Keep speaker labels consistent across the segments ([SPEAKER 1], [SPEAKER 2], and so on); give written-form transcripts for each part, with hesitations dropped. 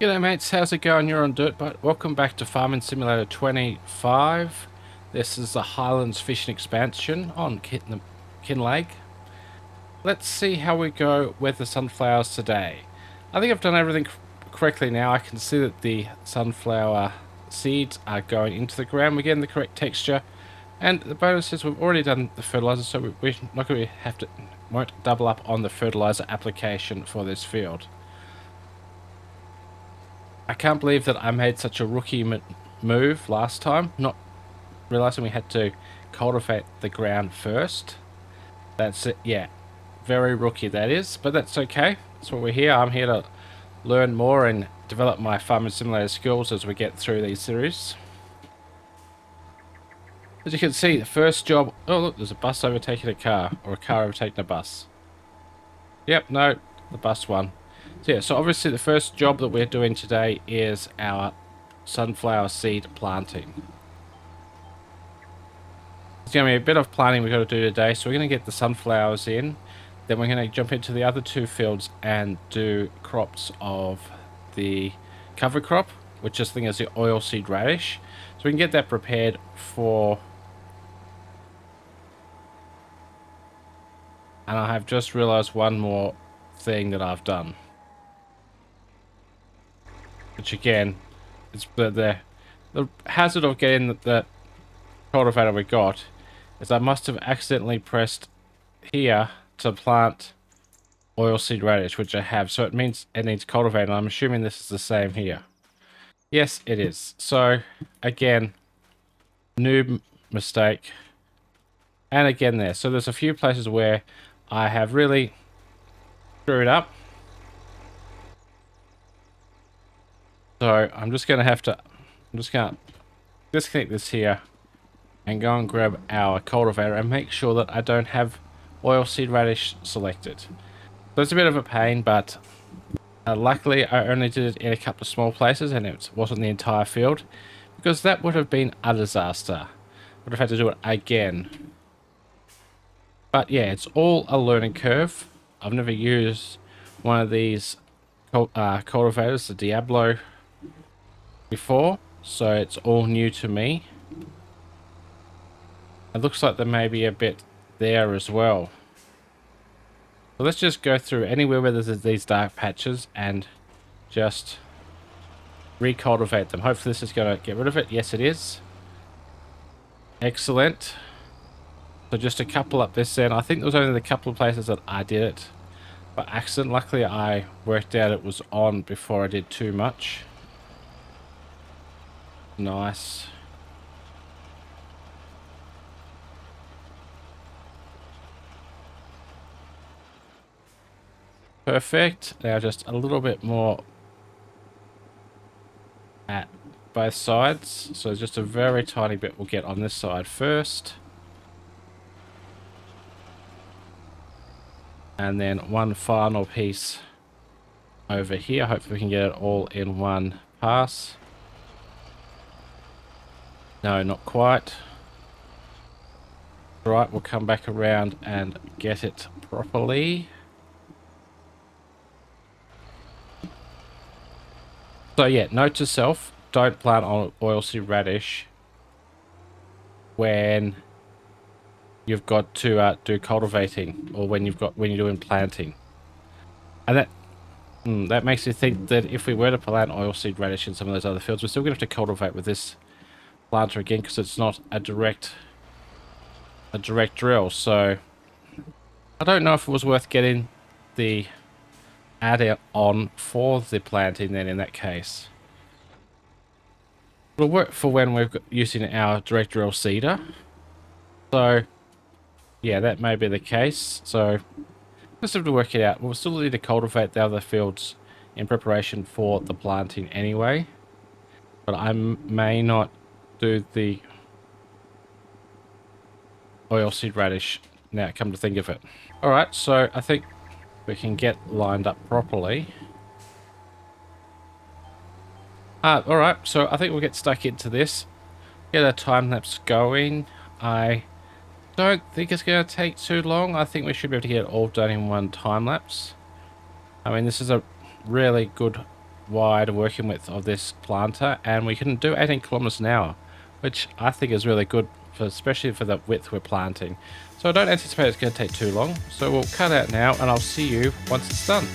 [SPEAKER 1] G'day mates, how's it going? You're on DirtByte. Welcome back to Farming Simulator 25. This is the Highlands fishing expansion on Kinlaig. Let's see how we go with the sunflowers today. I think I've done everything correctly now. I can see that the sunflower seeds are going into the ground. We're getting the correct texture. And the bonus is we've already done the fertilizer, so we're not going to won't double up on the fertilizer application for this field. I can't believe that I made such a rookie move last time, not realizing we had to cultivate the ground first. That's it, yeah. Very rookie that is, but that's okay. That's what we're here. I'm here to learn more and develop my farming simulator skills as we get through these series. As you can see, the first job... Oh, look, there's a bus overtaking a car, or a car overtaking a bus. Yep, no, the bus won. So yeah, so obviously the first job that we're doing today is our sunflower seed planting. There's going to be a bit of planting we've got to do today, so we're going to get the sunflowers in. Then we're going to jump into the other two fields and do crops of the cover crop, which I think is the oilseed radish. So we can get that prepared for... And I have just realized one more thing that I've done. Which again, it's the hazard of getting the cultivator we got is I must have accidentally pressed here to plant oilseed radish, which I have. So it means it needs cultivating. I'm assuming this is the same here. Yes, it is. So again, noob mistake. And again there. So there's a few places where I have really screwed up. So I'm just going to disconnect this here and go and grab our cultivator and make sure that I don't have oilseed radish selected. So it's a bit of a pain, but luckily I only did it in a couple of small places and it wasn't the entire field, because that would have been a disaster. Would have had to do it again. But yeah, it's all a learning curve. I've never used one of these cultivators, the Diablo, before, so it's all new to me. It looks like there may be a bit there as well. So let's just go through anywhere where there's these dark patches and just recultivate them. Hopefully this is going to get rid of it. Yes, it is. Excellent. So just a couple up this end. I think there was only a couple of places that I did it by accident. Luckily I worked out it was on before I did too much. Nice. Perfect. Now just a little bit more at both sides. So just a very tiny bit we'll get on this side first. And then one final piece over here. Hopefully we can get it all in one pass. No, not quite. Right, we'll come back around and get it properly. So yeah, note to self, don't plant on oilseed radish when you've got to do cultivating, or when you're doing planting. And that makes me think that if we were to plant oilseed radish in some of those other fields, we're still going to have to cultivate with this planter again, because it's not a direct drill. So I don't know if it was worth getting the add on for the planting then in that case. It'll work for when we're using our direct drill seeder. So yeah, that may be the case. So let's have to work it out. We'll still need to cultivate the other fields in preparation for the planting anyway, but I may not do the oilseed radish now, come to think of it. Alright, so I think we can get lined up properly. Alright, so I think we'll get stuck into this. Get a time-lapse going. I don't think it's going to take too long. I think we should be able to get it all done in one time-lapse. I mean, this is a really good wide working width of this planter, and we can do 18 kilometers an hour, which I think is really good, for, especially for the width we're planting. So I don't anticipate it's going to take too long. So we'll cut out now, and I'll see you once it's done.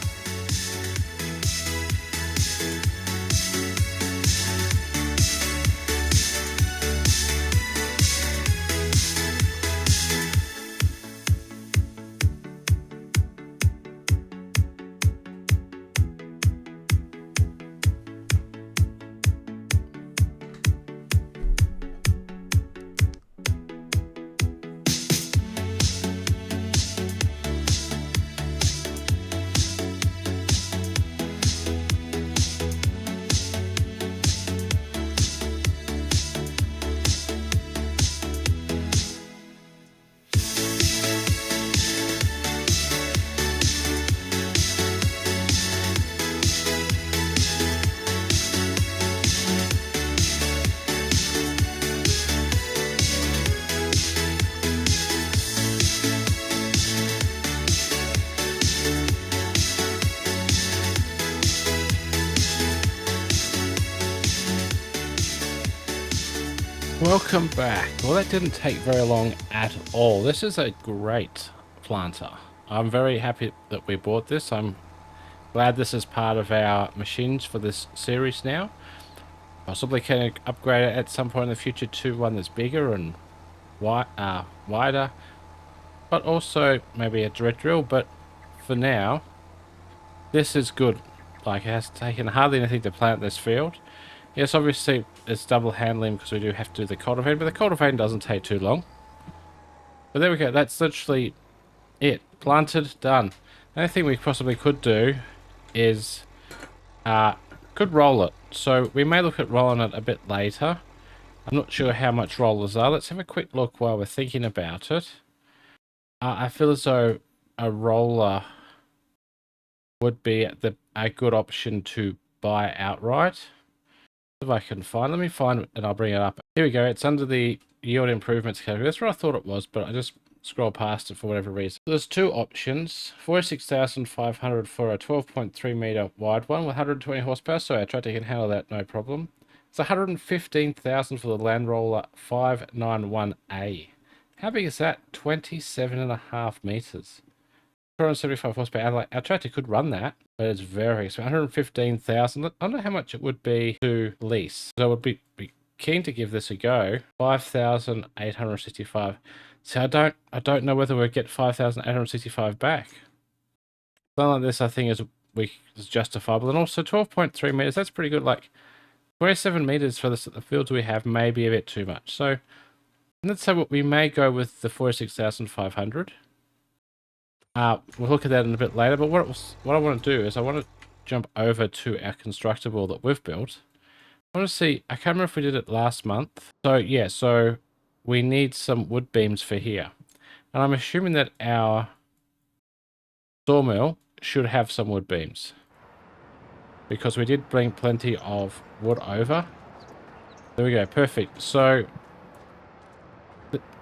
[SPEAKER 1] Welcome back. Well, that didn't take very long at all. This is a great planter. I'm very happy that we bought this. I'm glad this is part of our machines for this series now. Possibly can upgrade it at some point in the future to one that's bigger and wider, but also maybe a direct drill. But for now, this is good. Like, it has taken hardly anything to plant this field. Yes, obviously it's double handling because we do have to do the cultivating, but the cultivating doesn't take too long. But there we go, that's literally it. Planted, done. The only thing we possibly could do is could roll it. So we may look at rolling it a bit later. I'm not sure how much rollers are. Let's have a quick look while we're thinking about it. I feel as though a roller would be a good option to buy outright. If I can find, let me find it and I'll bring it up. Here we go. It's under the yield improvements category. That's what I thought it was, but I just scrolled past it for whatever reason. There's two options: 46,500 for a 12.3 meter wide one with 120 horsepower. So our tractor can handle that no problem. It's 115,000 for the Land Roller 591A. How big is that? 27.5 meters. 275 horsepower. Our tractor could run that, but it's very expensive. 115,000. I don't know how much it would be to lease. So I would be keen to give this a go. 5,865. So I don't know whether we'll get 5,865 back. Something like this, I think, is justifiable. And also 12.3 meters. That's pretty good. Like 27 meters for the fields we have may be a bit too much. So let's say we may go with the 46,500. We'll look at that in a bit later, but what I want to do is I want to jump over to our constructible that we've built. I want to see, I can't remember if we did it last month. So yeah, so we need some wood beams for here. And I'm assuming that our sawmill should have some wood beams, because we did bring plenty of wood over. There we go, perfect. So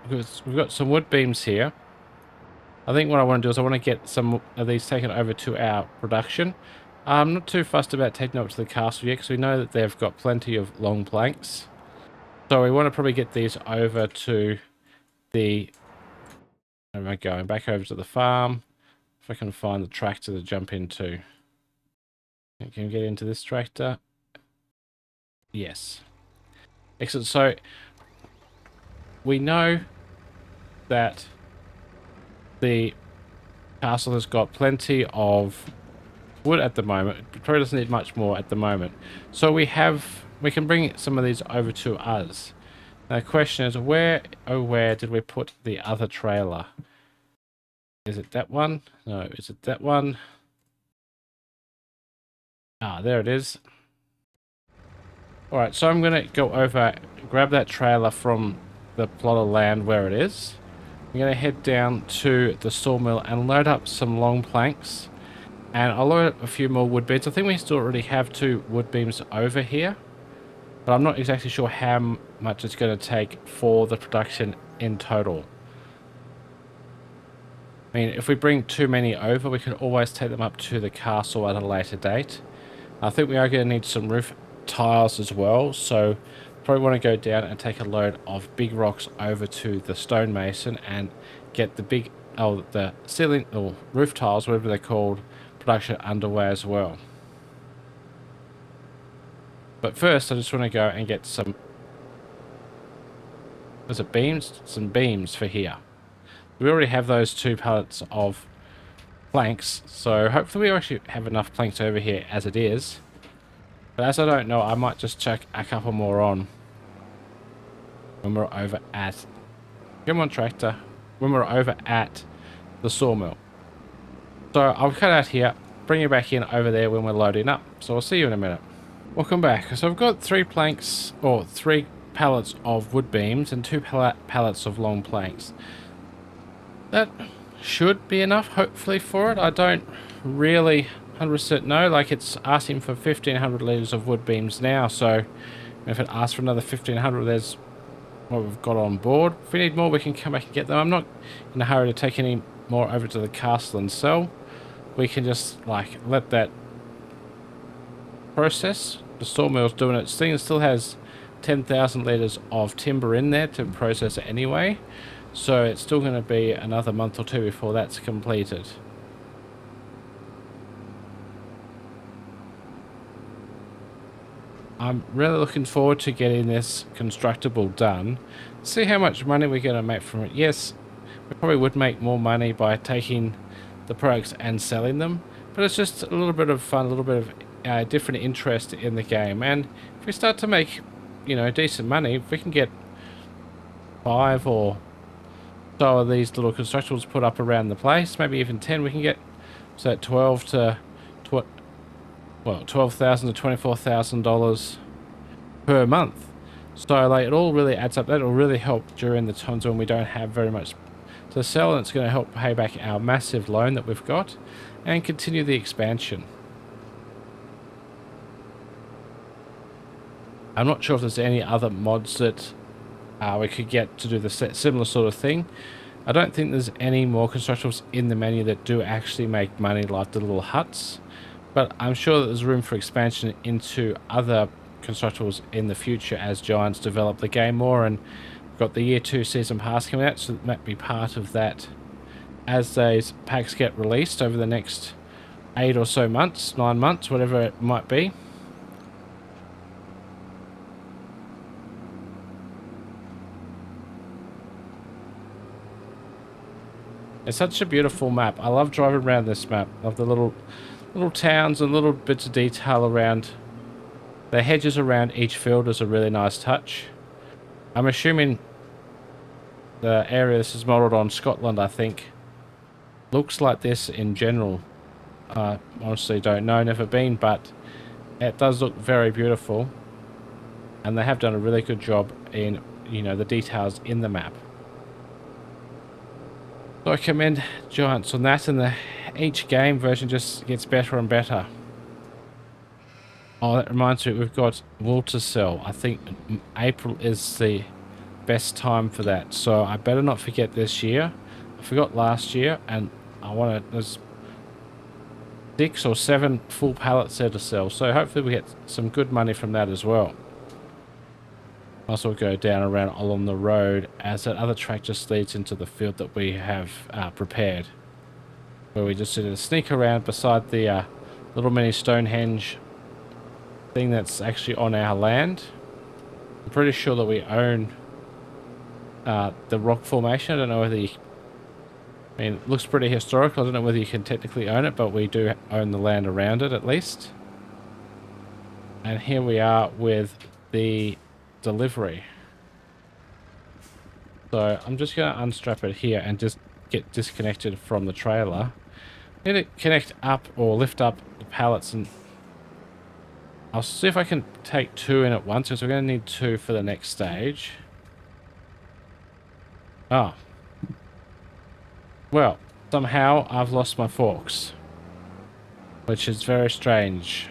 [SPEAKER 1] we've got some wood beams here. I think what I want to do is I want to get some of these taken over to our production. I'm not too fussed about taking them up to the castle yet, because we know that they've got plenty of long planks. So we want to probably get these over to the... Where am I going? Back over to the farm. If I can find the tractor to jump into. Can we get into this tractor? Yes. Excellent. So we know that the castle has got plenty of wood at the moment. It probably doesn't need much more at the moment. So we can bring some of these over to us. Now the question is, where did we put the other trailer? Is it that one? No, is it that one? Ah, there it is. Alright, so I'm going to go over, grab that trailer from the plot of land where it is. I'm going to head down to the sawmill and load up some long planks. And I'll load up a few more wood beams. I think we still already have 2 wood beams over here, but I'm not exactly sure how much it's going to take for the production in total. I mean, if we bring too many over, we can always take them up to the castle at a later date. I think we are going to need some roof tiles as well, so probably want to go down and take a load of big rocks over to the stonemason and get the big, the ceiling or roof tiles, whatever they're called, production underway as well. But first, I just want to go and get some, was it beams? Some beams for here. We already have those 2 pallets of planks, so hopefully we actually have enough planks over here as it is. But as I don't know, I might just chuck a couple more on when we're over at, come on tractor, when we're over at the sawmill. So I'll cut out here, bring you back in over there when we're loading up. So I'll see you in a minute. Welcome back. So I've got 3 planks, or 3 pallets of wood beams and 2 pallets of long planks. That should be enough, hopefully, for it. I don't really 100% know. Like, it's asking for 1,500 litres of wood beams now, so if it asks for another 1,500, there's what we've got on board. If we need more, we can come back and get them. I'm not in a hurry to take any more over to the castle and sell. We can just, like, let that process. The sawmill's doing its thing. It still has 10,000 litres of timber in there to process it anyway. So it's still going to be another month or 2 before that's completed. I'm really looking forward to getting this constructible done. See how much money we're going to make from it. Yes, we probably would make more money by taking the products and selling them. But it's just a little bit of fun, a little bit of different interest in the game. And if we start to make, you know, decent money, if we can get 5 or so of these little constructibles put up around the place, maybe even 10, we can get so $12,000 to $24,000 per month. So like, it all really adds up. That'll really help during the times when we don't have very much to sell, and it's going to help pay back our massive loan that we've got and continue the expansion. I'm not sure if there's any other mods that we could get to do the similar sort of thing. I don't think there's any more constructibles in the menu that do actually make money, like the little huts. But I'm sure that there's room for expansion into other constructibles in the future as Giants develop the game more. And we've got the Year 2 Season Pass coming out, so that might be part of that as those packs get released over the next 8 or so months, 9 months, whatever it might be. It's such a beautiful map. I love driving around this map. I love the little towns and little bits of detail around. The hedges around each field is a really nice touch. I'm assuming the area this is modelled on, Scotland, I think, looks like this in general. Honestly don't know, never been, but it does look very beautiful. And they have done a really good job in, you know, the details in the map. So I commend Giants on that, and each game version just gets better and better. Oh, that reminds me, we've got wool to sell. I think April is the best time for that, so I better not forget this year. I forgot last year, and I want to, there's 6 or 7 full pallets there to sell, so hopefully we get some good money from that as well. Also go down around along the road as that other track just leads into the field that we have prepared, where we just sort of sneak around beside the little mini Stonehenge thing that's actually on our land. I'm pretty sure that we own the rock formation. I don't know whether you, I mean, it looks pretty historical. I don't know whether you can technically own it, but we do own the land around it at least. And here we are with the delivery. So I'm just going to unstrap it here and just get disconnected from the trailer. Need to connect up or lift up the pallets, and I'll see if I can take 2 in at once, because we're going to need 2 for the next stage. Oh. Well, somehow I've lost my forks, which is very strange.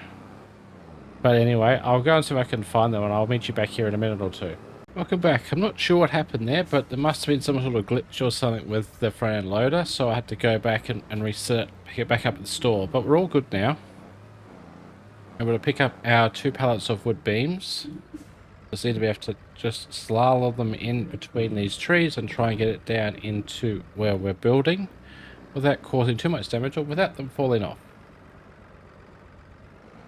[SPEAKER 1] But anyway, I'll go and see if I can find them, and I'll meet you back here in a minute or 2. Welcome back. I'm not sure what happened there, but there must have been some sort of glitch or something with the front end loader, so I had to go back and reset it, pick it back up at the store. But we're all good now. I'm going to pick up our 2 pallets of wood beams. Just need to be able to just slalom them in between these trees and try and get it down into where we're building without causing too much damage or without them falling off.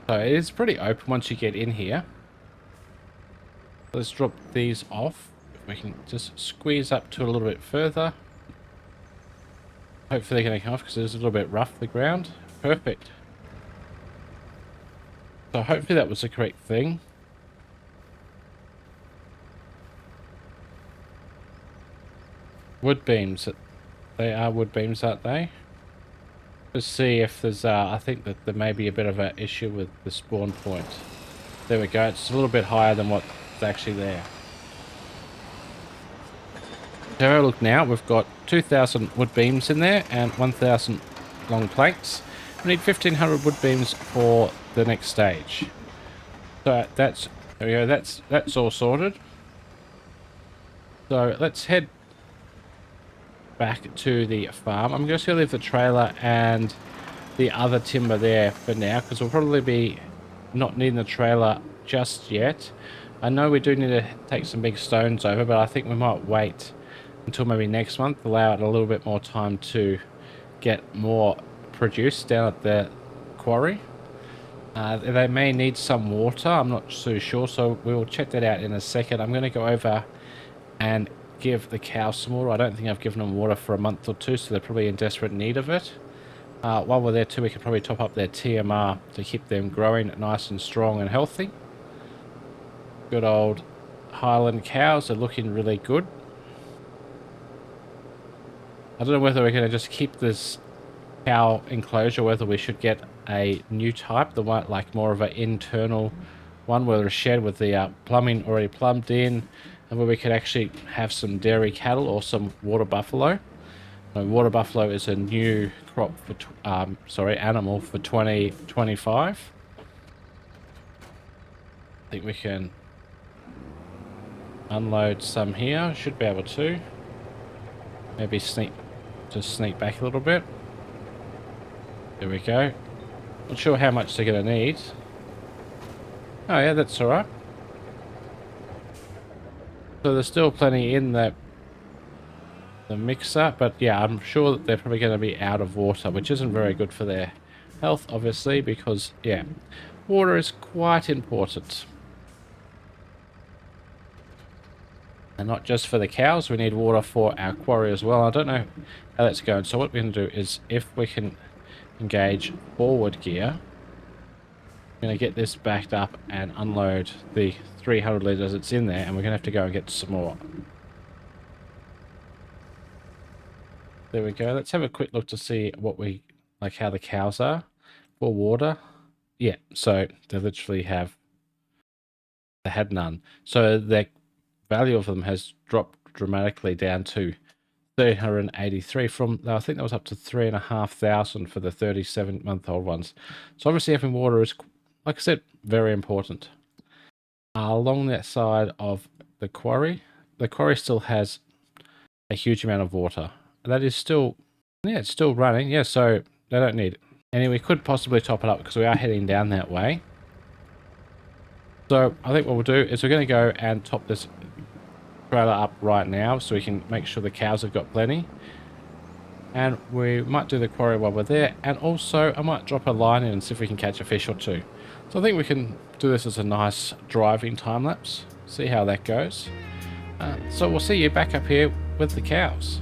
[SPEAKER 1] So it is pretty open once you get in here. Let's drop these off. If we can just squeeze up to a little bit further. Hopefully they're going to come off because it's a little bit rough, the ground. Perfect. So hopefully that was the correct thing. Wood beams. They are wood beams, aren't they? Let's see if there's, I think that there may be a bit of an issue with the spawn point. There we go. It's a little bit higher than what's actually there. So have a look now. We've got 2,000 wood beams in there and 1,000 long planks. We need 1,500 wood beams for the next stage. So that's, there we go. That's all sorted. So let's head back to the farm. I'm just going to leave the trailer and the other timber there for now because we'll probably be not needing the trailer just yet. I know we do need to take some big stones over, but I think we might wait until maybe next month, allow it a little bit more time to get more produced down at the quarry. They may need some water, I'm not so sure, so we'll check that out in a second. I'm going to go over and give the cows some water. I don't think I've given them water for a month or two, so they're probably in desperate need of it. While we're there too, we can probably top up their TMR to keep them growing nice and strong and healthy. Good old Highland cows are looking really good. I don't know whether we're going to just keep this cow enclosure, whether we should get a new type, the one like more of an internal one where a shed with the plumbing already plumbed in, and where we could actually have some dairy cattle or some water buffalo. Water buffalo is a new crop for animal for 2025. I think we can unload some here. Should be able to. Maybe sneak back a little bit. There we go. Not sure how much they're going to need. Oh yeah, that's alright. So there's still plenty in the mixer, but yeah, I'm sure that they're probably going to be out of water, which isn't very good for their health, obviously, because, yeah, water is quite important. And not just for the cows, we need water for our quarry as well. I don't know how that's going, so what we're going to do is, if we can engage forward gear, I'm going to get this backed up and unload the 300 litres that's in there, and we're going to have to go and get some more. There we go. Let's have a quick look to see what we, like how the cows are for water. Yeah, so they literally they had none. So the value of them has dropped dramatically down to 383 from, I think that was up to 3,500 for the 37-month-old ones. So obviously having water is, like I said, very important. Along that side of the quarry still has a huge amount of water. That is still, yeah, it's still running. Yeah, so they don't need it. Anyway, we could possibly top it up because we are heading down that way. So I think what we'll do is we're going to go and top this trailer up right now so we can make sure the cows have got plenty. And we might do the quarry while we're there. And also I might drop a line in and see if we can catch a fish or two. So I think we can do this as a nice driving time lapse. See how that goes. So we'll see you back up here with the cows.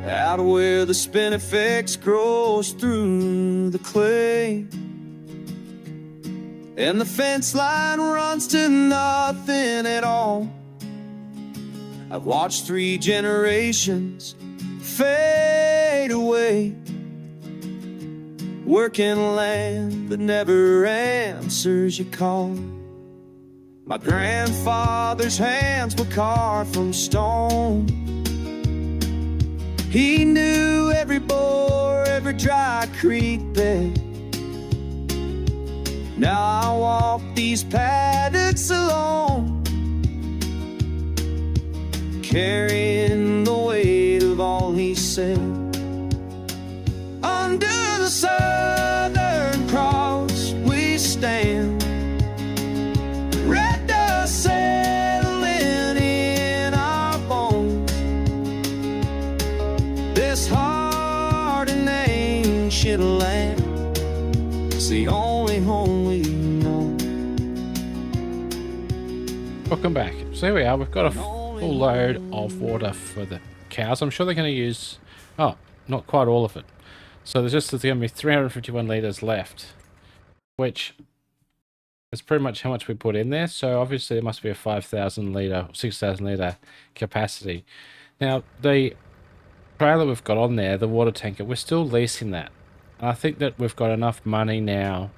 [SPEAKER 2] Out where the spinifex grows through the clay, and the fence line runs to nothing at all. I've watched 3 generations fade away, working land that never answers your call. My grandfather's hands were carved from stone. He knew every bore, every dry creek bed. Now I walk these paddocks alone, carrying the weight of all he said. land. It's the only home we know.
[SPEAKER 1] Welcome back. So here we are. We've got a full load of water for the cows. I'm sure they're going to use... Oh, not quite all of it. So there's going to be 351 litres left, which is pretty much how much we put in there. So obviously it must be a 5,000 litre, 6,000 litre capacity. Now, the trailer we've got on there, the water tanker, we're still leasing that. And I think that we've got enough money now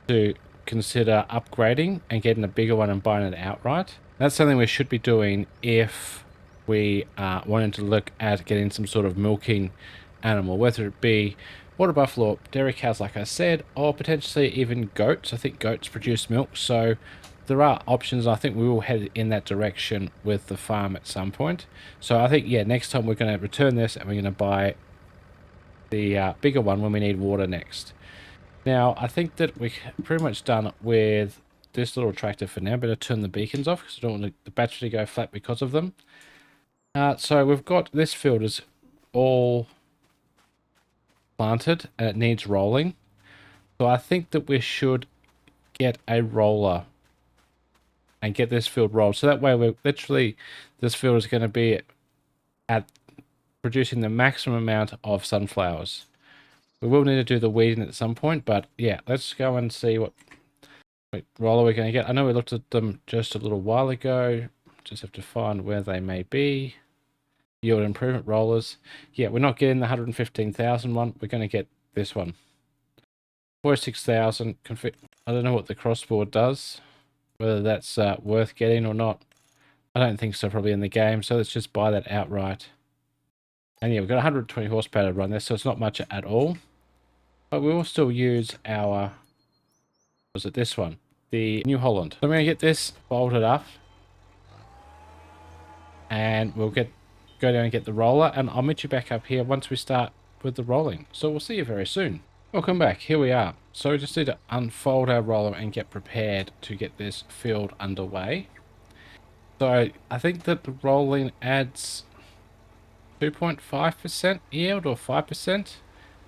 [SPEAKER 1] to consider upgrading and getting a bigger one and buying it outright. That's something we should be doing if we wanted to look at getting some sort of milking animal, whether it be water buffalo, dairy cows like I said, or potentially even goats. I think goats produce milk, so there are options. I think we will head in that direction with the farm at some point. So I think, yeah, next time we're going to return this and we're going to buy the bigger one when we need water next. Now, I think that we're pretty much done with this little tractor for now. Better turn the beacons off because I don't want the battery to go flat because of them. So we've got this field is all planted and it needs rolling. So I think that we should get a roller and get this field rolled. So that way we're literally, this field is going to be at producing the maximum amount of sunflowers. We will need to do the weeding at some point, but yeah, let's go and see what roller we're going to get. I know we looked at them just a little while ago. Just have to find where they may be. Yield improvement rollers. Yeah, we're not getting the 115,000 one. We're going to get this one. 46,000. I don't know what the crossboard does, whether that's worth getting or not. I don't think so, probably in the game. So let's just buy that outright. And yeah, we've got 120 horsepower to run this, so it's not much at all. But we will still use our, was it this one? The New Holland. So I'm going to get this bolted up. And we'll go down and get the roller. And I'll meet you back up here once we start with the rolling. So we'll see you very soon. Welcome back. Here we are. So we just need to unfold our roller and get prepared to get this field underway. So I think that the rolling adds 2.5% yield or 5%.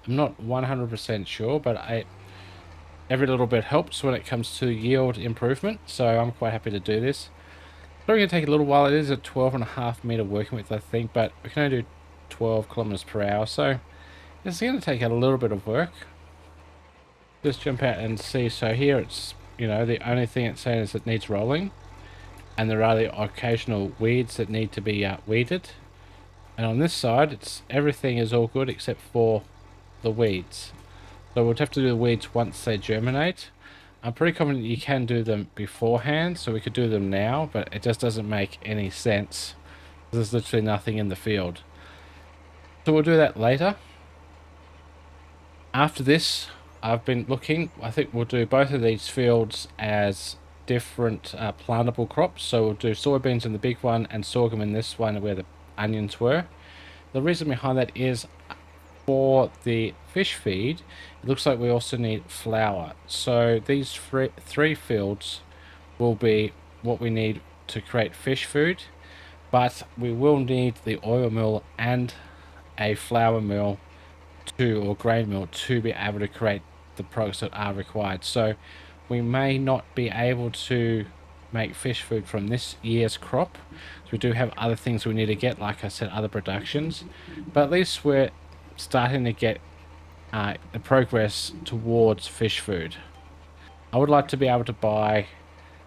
[SPEAKER 1] I'm not 100% sure, but every little bit helps when it comes to yield improvement. So I'm quite happy to do this. It's probably going to take a little while. It is a 12.5 meter working width, I think, but we can only do 12 kilometers per hour. So it's going to take a little bit of work. Just jump out and see. So here it's, you know, the only thing it's saying is it needs rolling. And there are the occasional weeds that need to be weeded. And on this side, everything is all good except for the weeds. So we'll have to do the weeds once they germinate. I'm pretty confident you can do them beforehand, so we could do them now, but it just doesn't make any sense. There's literally nothing in the field. So we'll do that later. After this, I've been looking, I think we'll do both of these fields as different plantable crops. So we'll do soybeans in the big one and sorghum in this one where the onions were. The reason behind that is for the fish feed, it looks like we also need flour. So these three fields will be what we need to create fish food, but we will need the oil mill and a flour mill or grain mill to be able to create the products that are required. So we may not be able to make fish food from this year's crop. So we do have other things we need to get, like I said, other productions, but at least we're starting to get the progress towards fish food. I would like to be able to buy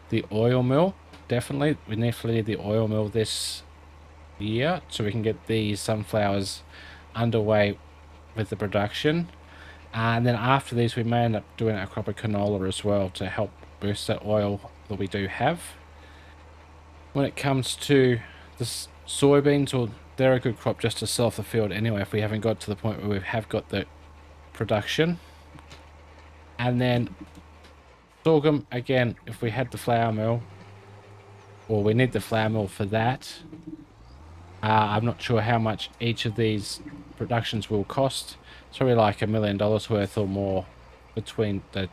[SPEAKER 1] the oil mill. Definitely, we need the oil mill this year so we can get these sunflowers underway with the production. And then after these, we may end up doing a crop of canola as well to help boost that oil that we do have. When it comes to the soybeans, well, they're a good crop just to sell off the field anyway if we haven't got to the point where we have got the production. And then sorghum, again, if we had the flour mill, or we need the flour mill for that. I'm not sure how much each of these productions will cost. It's probably like $1 million worth or more between the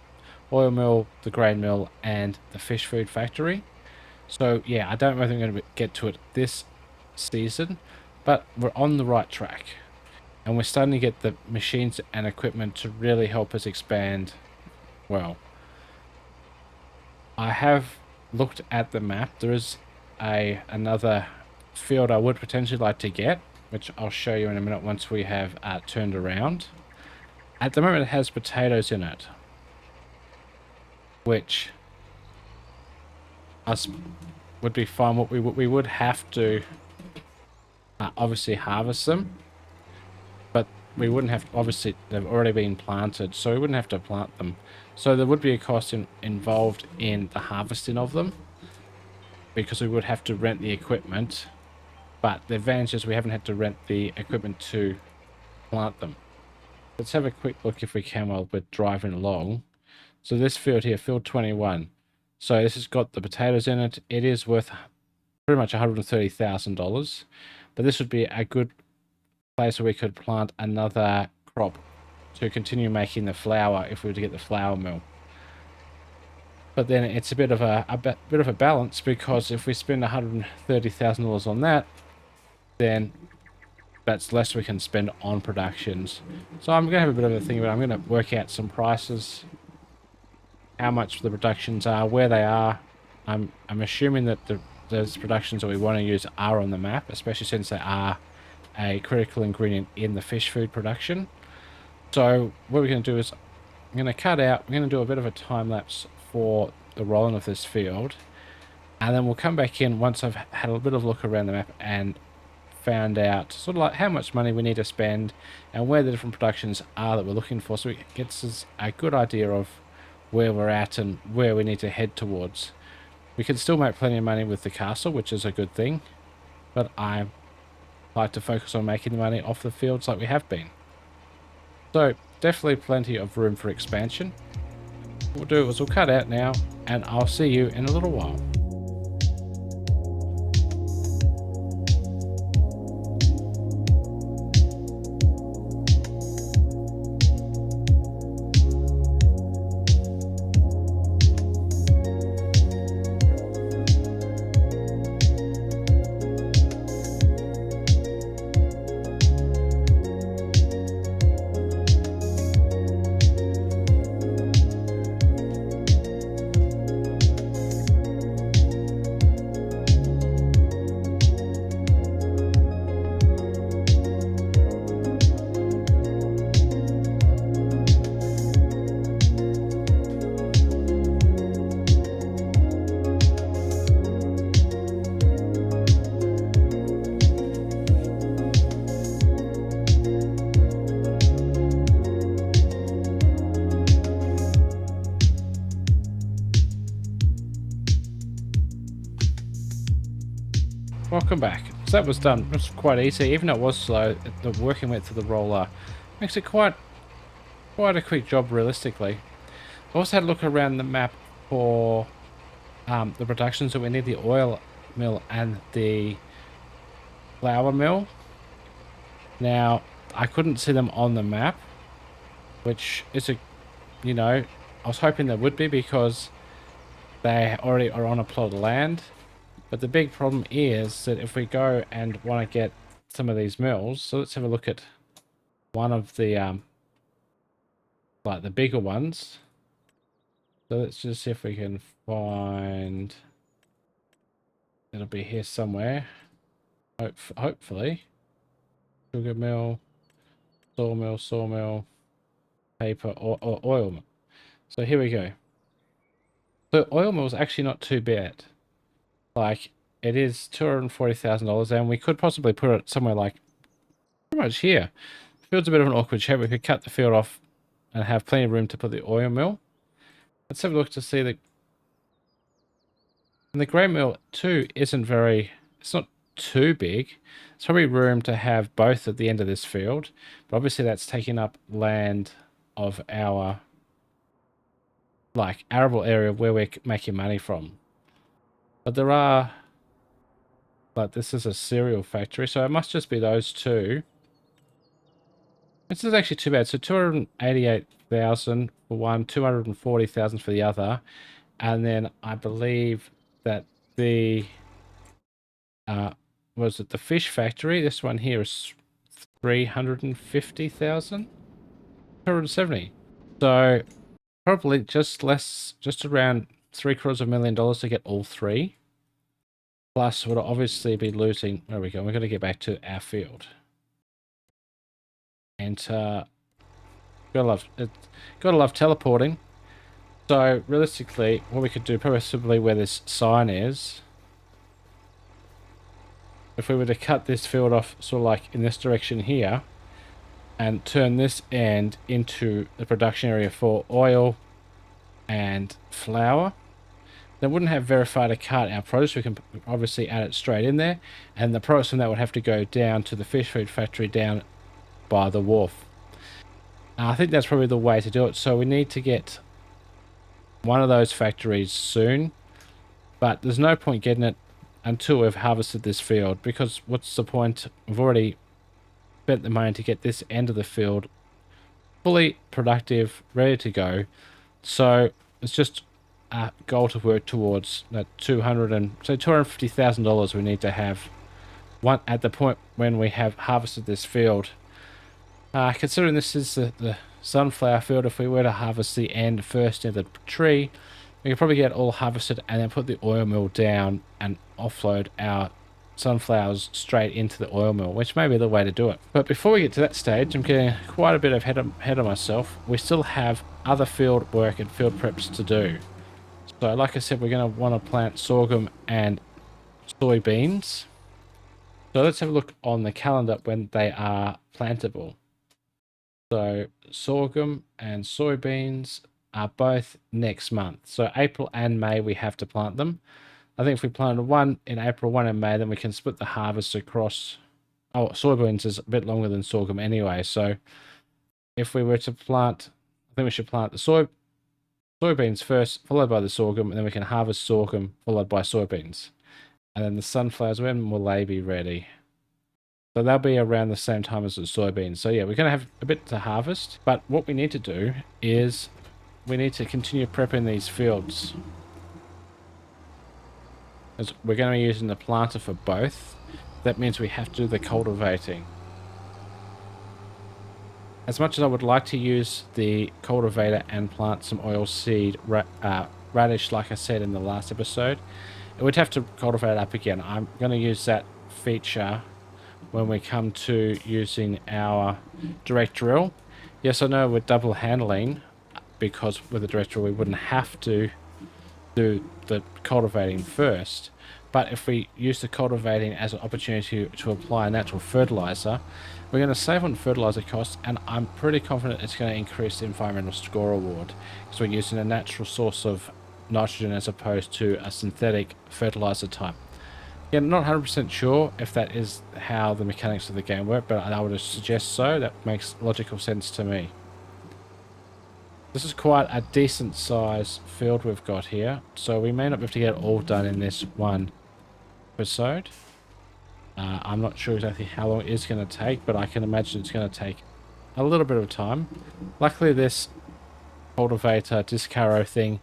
[SPEAKER 1] oil mill, the grain mill, and the fish food factory. So yeah, I don't know if I'm going to get to it this season, but we're on the right track. and we're starting to get the machines and equipment to really help us expand well. I have looked at the map. There is another field I would potentially like to get, which I'll show you in a minute once we have turned around. At the moment it has potatoes in it, which us would be fine. What we would have to obviously harvest them, but we wouldn't have to, obviously they've already been planted, so we wouldn't have to plant them. So there would be a cost involved in the harvesting of them, because we would have to rent the equipment. But the advantage is we haven't had to rent the equipment to plant them. Let's have a quick look if we can while we're driving along. So this field here, field 21. So this has got the potatoes in it. It is worth pretty much $130,000. But this would be a good place where we could plant another crop to continue making the flour if we were to get the flour mill. But then it's a bit of a balance, because if we spend $130,000 on that, then that's less we can spend on productions. So I'm going to have a bit of a think about it. I'm going to work out some prices, how much the productions are, where they are. I'm assuming that those productions that we want to use are on the map, especially since they are a critical ingredient in the fish food production. So what we're going to do is I'm going to cut out, we're going to do a bit of a time lapse for the rolling of this field, and then we'll come back in once I've had a bit of a look around the map and found out sort of like how much money we need to spend and where the different productions are that we're looking for, so it gets us a good idea of where we're at and where we need to head towards. We can still make plenty of money with the castle, which is a good thing, but I like to focus on making the money off the fields like we have been. So definitely plenty of room for expansion. What we'll do is we'll cut out now, and I'll see you in a little while. Welcome back. So that was done. It was quite easy, even though it was slow. The working width of the roller makes it quite a quick job, realistically. I also had a look around the map for the production. So we need the oil mill and the flour mill. Now I couldn't see them on the map, which is I was hoping there would be, because they already are on a plot of land. But the big problem is that if we go and want to get some of these mills, so let's have a look at one of the like the bigger ones. So let's just see if we can find, it'll be here somewhere, hopefully. Sugar mill, sawmill, paper, or oil mill. So here we go. So oil mill is actually not too bad. Like, it is $240,000, and we could possibly put it somewhere like pretty much here. The field's a bit of an awkward shape. We could cut the field off and have plenty of room to put the oil mill. Let's have a look to see and the grain mill too isn't very, it's not too big. It's probably room to have both at the end of this field, but obviously that's taking up land of our like arable area where we're making money from. But there are, like, this is a cereal factory, so it must just be those two. This is actually too bad. So 288,000 for one, 240,000 for the other, and then I believe that the was it the fish factory? This one here is 350,000? 270. So probably just around $750,000 to get all three. Plus, we'll obviously be losing. There we go. We're going to get back to our field. Enter. Gotta love it. Gotta love teleporting. So realistically, what we could do, possibly where this sign is, if we were to cut this field off, sort of like in this direction here, and turn this end into the production area for oil and flour, then wouldn't have very far to cut our produce. We can obviously add it straight in there, and the produce from that would have to go down to the fish food factory down by the wharf. I think that's probably the way to do it. So we need to get one of those factories soon, but there's no point getting it until we've harvested this field, because what's the point? We've already spent the money to get this end of the field fully productive, ready to go. So it's just a goal to work towards that $250,000 we need to have one at the point when we have harvested this field. Considering this is the sunflower field, if we were to harvest the end first in the tree, we could probably get it all harvested and then put the oil mill down and offload our sunflowers straight into the oil mill, which may be the way to do it. But before we get to that stage, I'm getting quite a bit ahead of myself. We still have other field work and field preps to do. So like I said, we're going to want to plant sorghum and soybeans. So let's have a look on the calendar when they are plantable. So sorghum and soybeans are both next month. So April and May we have to plant them. I think if we planted one in April, one in May, then we can split the harvest across. Oh, soybeans is a bit longer than sorghum anyway. So if we were to plant, I think we should plant the soybeans first, followed by the sorghum, and then we can harvest sorghum, followed by soybeans. And then the sunflowers, when will they be ready? So they'll be around the same time as the soybeans. So yeah, we're going to have a bit to harvest. But what we need to do is we need to continue prepping these fields, as we're going to be using the planter for both. That means we have to do the cultivating. As much as I would like to use the cultivator and plant some oilseed radish, like I said in the last episode, it would have to cultivate it up again. I'm going to use that feature when we come to using our direct drill. Yes, I know we're double handling, because with a direct drill we wouldn't have to do the cultivating first. But if we use the cultivating as an opportunity to apply a natural fertilizer, we're going to save on fertilizer costs, and I'm pretty confident it's going to increase the environmental score award, because we're using a natural source of nitrogen as opposed to a synthetic fertilizer type. Yeah, not 100% sure if that is how the mechanics of the game work, but I would suggest so. That makes logical sense to me. This is quite a decent size field we've got here, so we may not be able to get it all done in this one episode. I'm not sure exactly how long it is going to take, but I can imagine it's going to take a little bit of time. Luckily, this cultivator Discaro thing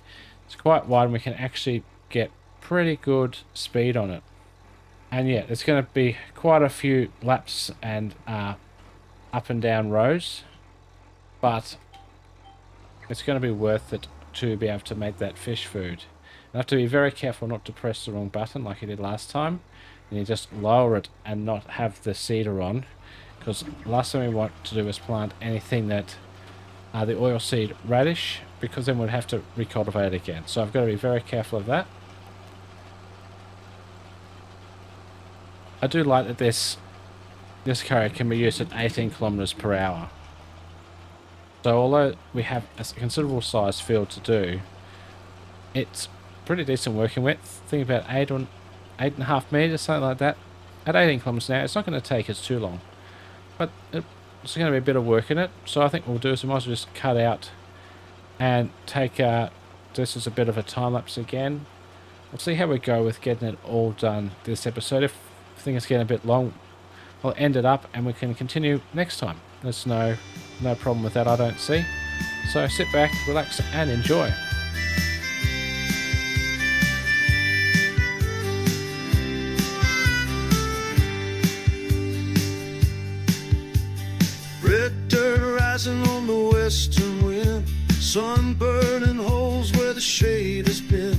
[SPEAKER 1] is quite wide, and we can actually get pretty good speed on it. And yeah, it's going to be quite a few laps and up and down rows, but it's going to be worth it to be able to make that fish food. I have to be very careful not to press the wrong button like I did last time. And you just lower it and not have the seeder on, because last thing we want to do is plant anything that the oilseed radish, because then we'd have to recultivate it again. So I've got to be very careful of that. I do like that this carrier can be used at 18 kilometers per hour. So although we have a considerable size field to do, it's pretty decent working width. Think about 8.5 meters, something like that. At 18 kilometers an hour, it's not going to take us too long, but it's going to be a bit of work in it. So I think what we'll do is we might as well just cut out and take this as a bit of a time lapse again. We'll see how we go with getting it all done this episode. If things getting a bit long, I'll end it up and we can continue next time. There's no problem with that, I don't see. So sit back, relax and enjoy.
[SPEAKER 2] western wind, sun-burning holes where the shade has been.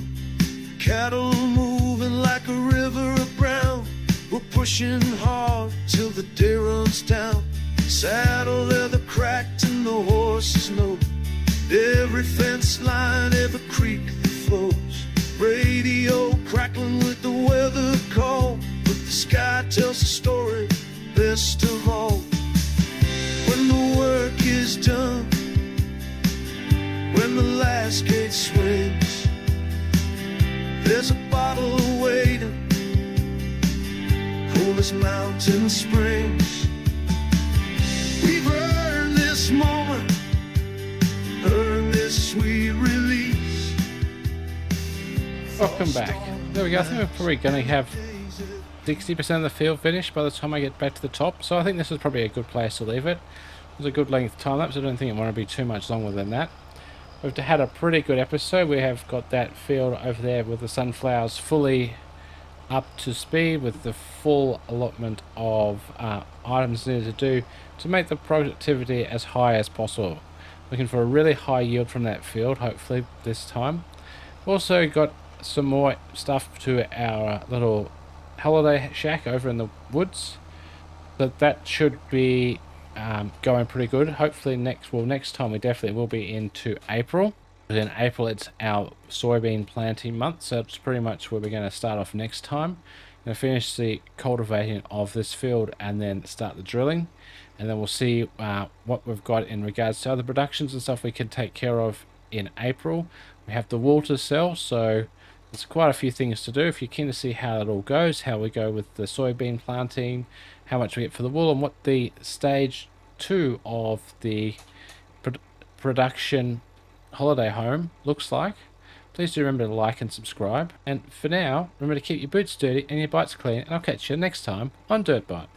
[SPEAKER 2] Cattle moving like a river of brown. We're pushing hard till the day runs down. Saddle leather cracked and the horses know every fence line, every creek that flows. Radio crackling with the weather call, but the sky tells the story best of all. When the work is done, when the last gate swings, there's a bottle waiting, cool as mountain springs. We've earned this moment, earned this sweet release.
[SPEAKER 1] Welcome back. There we go. I think we're probably going to have 60% of the field finished by the time I get back to the top. So I think this is probably a good place to leave it. It was a good length time-lapse. I don't think it want to be too much longer than that. We've had a pretty good episode. We have got that field over there with the sunflowers fully up to speed with the full allotment of items needed to do to make the productivity as high as possible. Looking for a really high yield from that field, hopefully this time. Also got some more stuff to our little holiday shack over in the woods. But that should be going pretty good. Hopefully next time we definitely will be into April. In April it's our soybean planting month, so it's pretty much where we're going to start off next time. Going to finish the cultivating of this field and then start the drilling, and then we'll see what we've got in regards to other productions and stuff we can take care of in April. We have the wool to sell, so there's quite a few things to do. If you're keen to see how it all goes, how we go with the soybean planting, how much we get for the wool, and what the stage 2 of the production holiday home looks like, please do remember to like and subscribe. And for now, remember to keep your boots dirty and your bites clean, and I'll catch you next time on DirtByte.